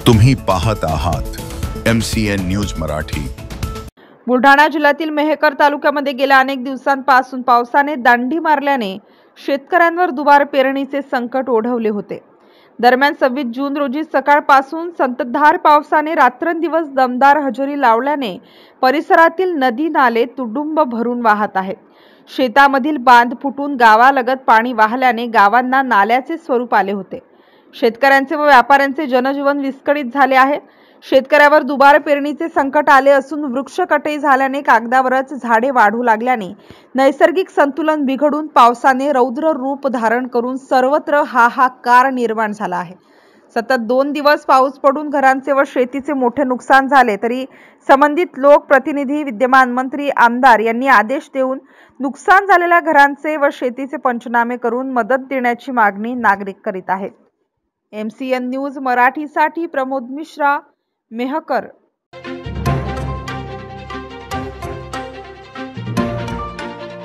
तुम्ही पाहत आहात MCN न्यूज मराठी। बुलढाणा जिल्ह्यातील मेहकर तालुक्यामध्ये गेल्या अनेक दिवसांपासून पावसाने दांडी मारल्याने शेतकऱ्यांवर दुबार पेरणीचे संकट ओढवले होते। दरम्यान 26 जून रोजी सकाळपासून संततधार पावसाने रात्रंदिवस दमदार हजेरी लावल्याने परिसरातील नदी नाले तुडुंब भरून वाहत आहेत। शेतामधील बांध फुटून गावालगत पाणी वाहल्याने गावांना नाल्याचे स्वरूप आले होते। शेतकऱ्यांचे व व्यापाऱ्यांचे जनजीवन विस्कळीत झाले आहे। शेतकऱ्यावर दुबार पेरणीचे संकट आले असून वृक्ष कटई झाल्याने कागदावरच झाडे वाढू लागल्याने नैसर्गिक संतुलन बिघडून पावसाने रौद्र रूप धारण करून सर्वत्र हाहाकार निर्माण झाला आहे। सतत 2 दिवस पाऊस पडून घरांचे व शेतीचे मोठे नुकसान झाले तरी संबंधित लोकप्रतिनिधी, विद्यमान मंत्री, आमदार यांनी आदेश देऊन नुकसान झालेल्या घरांचे व शेतीचे पंचनामे करून मदत देण्याची मागणी नागरिक करीत आहेत। MCN न्यूज मराठीसाठी प्रमोद मिश्रा, मेहकर।